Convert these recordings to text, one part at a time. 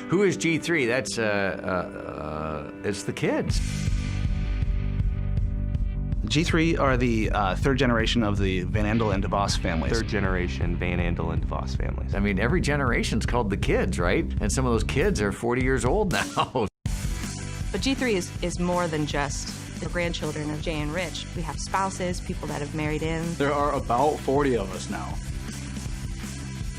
Who is G3? That's, it's the kids. G3 are the third generation of the Van Andel and DeVos families. Third generation Van Andel and DeVos families. I mean, every generation's called the kids, right? And some of those kids are 40 years old now. But G3 is more than just the grandchildren of Jay and Rich. We have spouses, people that have married in. There are about 40 of us now.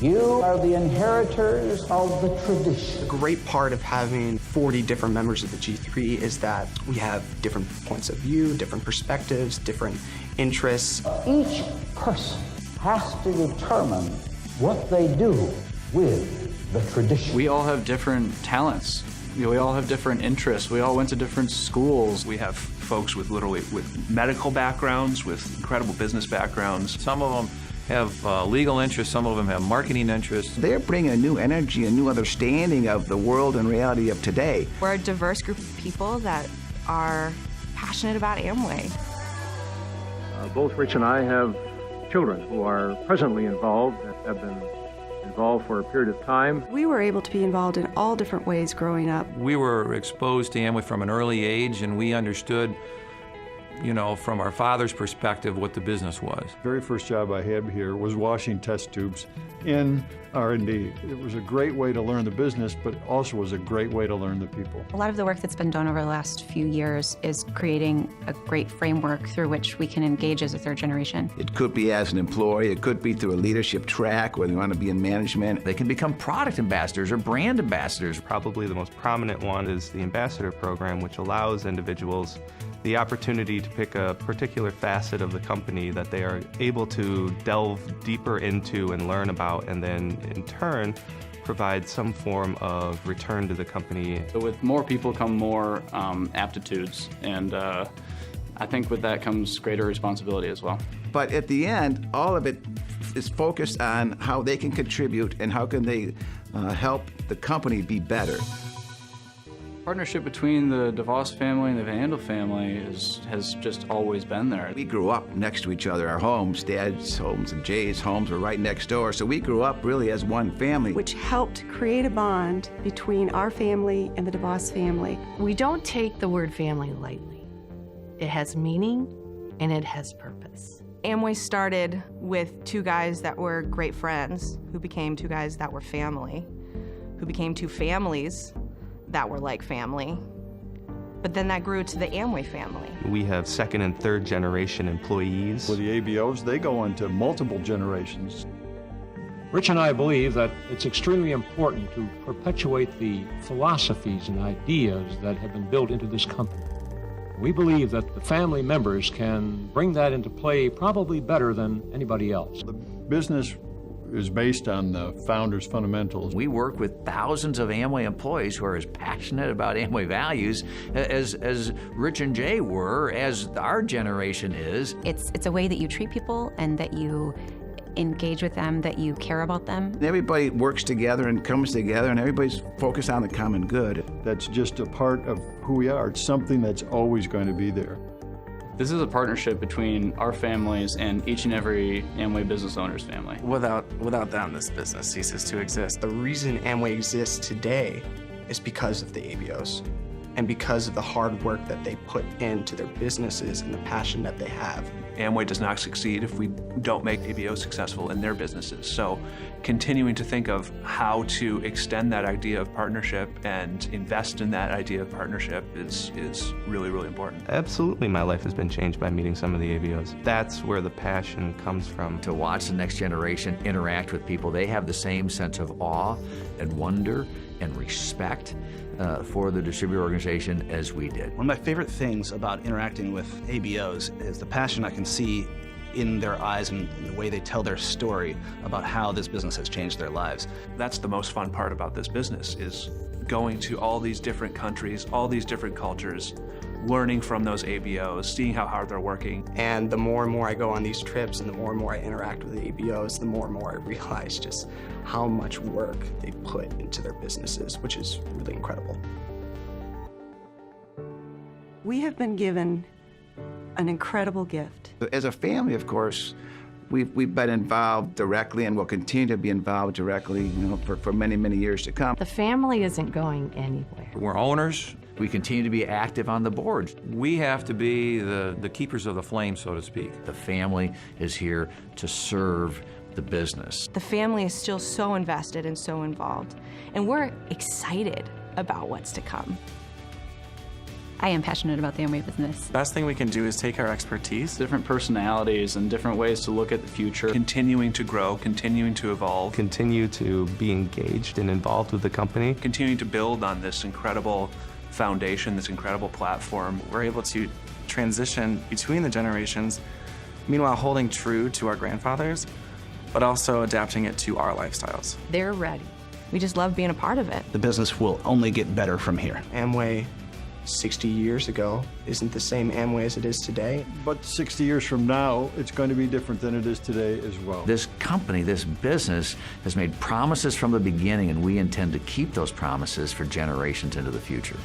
You are the inheritors of the tradition. A great part of having 40 different members of the G3 is that we have different points of view, different perspectives, different interests. Each person has to determine what they do with the tradition. We all have different talents. We all have different interests. We all went to different schools. We have folks with medical backgrounds, with incredible business backgrounds. Some of them have legal interests, some of them have marketing interests. They're bringing a new energy, a new understanding of the world and reality of today. We're a diverse group of people that are passionate about Amway. Both Rich and I have children who are presently involved, that have been involved for a period of time. We were able to be involved in all different ways growing up. We were exposed to Amway from an early age, and we understood, you know, from our father's perspective, what the business was. Very first job I had here was washing test tubes in R&D. It was a great way to learn the business, but also was a great way to learn the people. A lot of the work that's been done over the last few years is creating a great framework through which we can engage as a third generation. It could be as an employee, it could be through a leadership track where they want to be in management. They can become product ambassadors or brand ambassadors. Probably the most prominent one is the ambassador program, which allows individuals the opportunity to pick a particular facet of the company that they are able to delve deeper into and learn about, and then in turn provide some form of return to the company. So with more people come more aptitudes, and I think with that comes greater responsibility as well. But at the end, all of it is focused on how they can contribute and how can they help the company be better. Partnership between the DeVos family and the Van Andel family has just always been there. We grew up next to each other. Our homes, Dad's homes and Jay's homes were right next door. So we grew up really as one family. Which helped create a bond between our family and the DeVos family. We don't take the word family lightly. It has meaning and it has purpose. Amway started with two guys that were great friends, who became two guys that were family, who became two families that were like family. But then that grew to the Amway family. We have second and third generation employees. With the ABOs, they go into multiple generations. Rich and I believe that it's extremely important to perpetuate the philosophies and ideas that have been built into this company. We believe that the family members can bring that into play probably better than anybody else. The business is based on the founder's fundamentals. We work with thousands of Amway employees who are as passionate about Amway values as Rich and Jay were, as our generation is. It's a way that you treat people and that you engage with them, that you care about them. Everybody works together and comes together and everybody's focused on the common good. That's just a part of who we are. It's something that's always going to be there. This is a partnership between our families and each and every Amway business owner's family. Without them, this business ceases to exist. The reason Amway exists today is because of the ABOs and because of the hard work that they put into their businesses and the passion that they have. Amway does not succeed if we don't make ABOs successful in their businesses. So continuing to think of how to extend that idea of partnership and invest in that idea of partnership is really, really important. Absolutely, my life has been changed by meeting some of the ABOs. That's where the passion comes from. To watch the next generation interact with people, they have the same sense of awe and wonder and respect for the distributor organization as we did. One of my favorite things about interacting with ABOs is the passion I can see in their eyes and in the way they tell their story about how this business has changed their lives. That's the most fun part about this business, is going to all these different countries, all these different cultures, learning from those ABOs, seeing how hard they're working. And the more and more I go on these trips and the more and more I interact with the ABOs, the more and more I realize just how much work they put into their businesses, which is really incredible. We have been given an incredible gift. As a family, of course, We've been involved directly and will continue to be involved directly, for many, many years to come. The family isn't going anywhere. We're owners. We continue to be active on the board. We have to be the keepers of the flame, so to speak. The family is here to serve the business. The family is still so invested and so involved, and we're excited about what's to come. I am passionate about the Amway business. The best thing we can do is take our expertise, different personalities, and different ways to look at the future. Continuing to grow, continuing to evolve. Continue to be engaged and involved with the company. Continuing to build on this incredible foundation, this incredible platform. We're able to transition between the generations, meanwhile holding true to our grandfathers, but also adapting it to our lifestyles. They're ready. We just love being a part of it. The business will only get better from here. Amway 60 years ago isn't the same Amway as it is today. But 60 years from now, it's going to be different than it is today as well. This company, this business, has made promises from the beginning, and we intend to keep those promises for generations into the future.